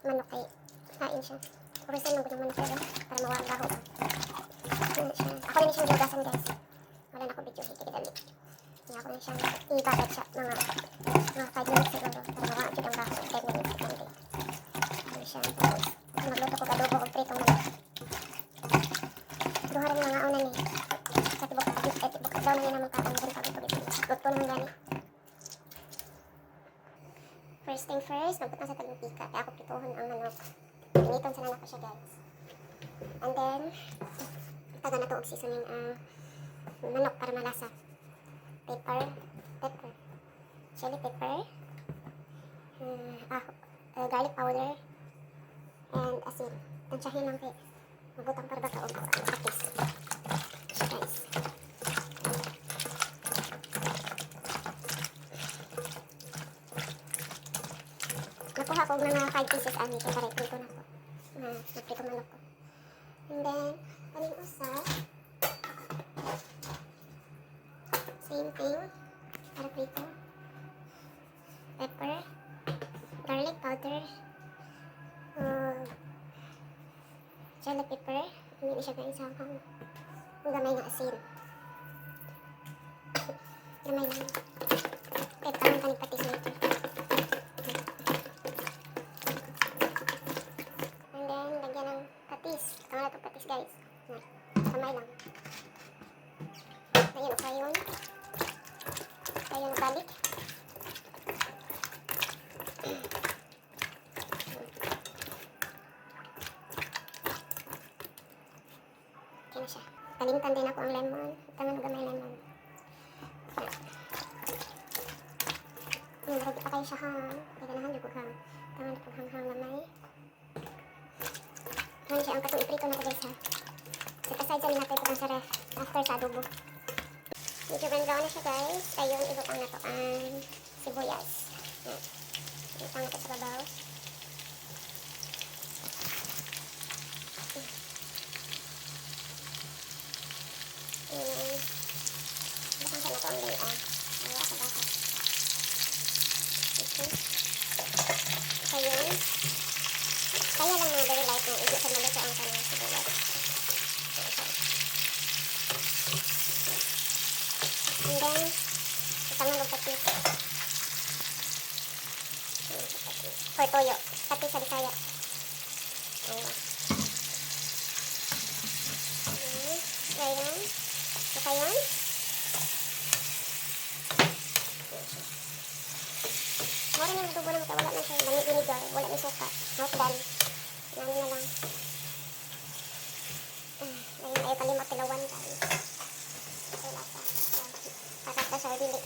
manok kay kain siya. Kurisan lang ko yung manok pero para mawala gaho. Siya. Ako rin siyang giugasan guys. Wala na ako video higit dali. Kaya ako rin siyang ibabad siya mga 5 minutes siguro para mawala siya ang gaho. 10 minutes lang din. Ano siya. Tapos magluto ko adobo o pritong manok. Duha rin mga una ni. Sa tibok daw na yun naman kaon din pag-ito. Luto naman gani. First thing first, magput na sa talumpika. Kaya ako prituhon ang manok. Piniton sa nanak ko siya guys. And then, taga na to og seasoning ang manok para malasa. Pepper, chili pepper, garlic powder, and asin. Tansyahin lang kay magutang para baka og patis. Siya guys. Nakuha ko mga 5 pieces ani kaya para prito na ko. Nagprito manok ko. And then, aning usa. Same thing. Para prito. Pepper. Garlic powder. Chili pepper. Hindi siya kain sa hang. Gamay na asin. Gamay na. Kaya parang kanig patis later. Patis. Tama na itong patis guys. Kamay lang. Ayan o kayon. Kayon balik. Okay na siya. Kalimtan din ako ang lemon. Tama na gamay lemon. Maragi pa kayo siya hang. Kaya ganahan yung hang. Tama na itong hang lamay. Ano siya ang katong iprito na ko guys ha. Set aside sa natin ito sa ref after sa adobo. Medyo brown na siya guys. Ayun, ibutang na to ang sibuyas. Ibutang na to sa babaw. Ibutang siya na to ang layout. Ayaw sa baka. Okay. Ayun. Kaya lang mga very light na hindi sa maluto ang kanyang sibuyas. And then, isang ng patis. For toyo. Patis sa Bisaya. Ayan. Saka yun. Mura na yung adobo naman kaya wala na siya. Dami vinegar. Wala na suka. Not done. Yan na lang. Ayun, ayaw kalimot tilawan guys. Ito lasa. Patas na sa dili.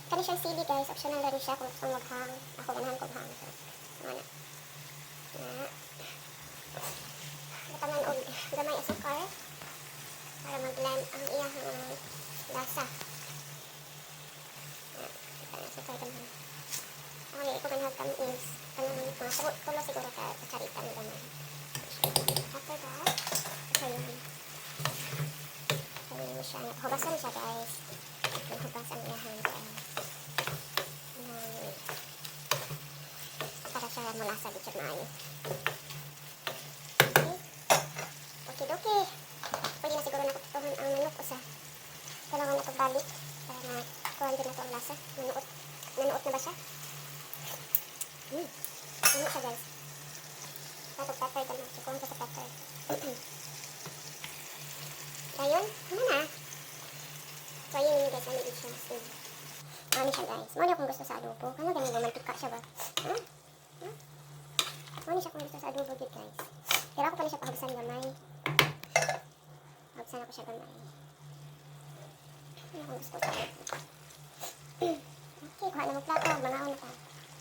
Kani siyang sili guys. Optional na rin siya kung gusto maghang. Ako ganahan ko maghang. Ano na. Katangan og gamay asukar. Para mag-blend ang iyang lasa. Asukar ganahan. Ako nila ko ganahan kami is mga tulo siguro ka charita na ganahan. After that, ayun. Ayun siya. Hugasan siya guys. Hugasan niya guys. Para siya malasa dito na ayun. Okay. Pwede na siguro nakutuhan ang manok usa. Kailangan na pagbalik para kuhan din na ito ang lasa. Nanuot na ba siya? Ano siya guys? Tapos pepper ka na. Sukuhan ko sa pepper. Ayun. Ano na? So ayun yun guys. Ano yun siya? Ano siya guys? Muna kung gusto sa adobo. Ano ganyan romantika siya ba? Ano siya kung gusto sa adobo dito guys? Kaya ako pa na siya pahagsan gamay. Pahagsan ako siya gamay. Ano kung gusto sa adobo? Okay, kuha na mo plato. Mangaon na pa.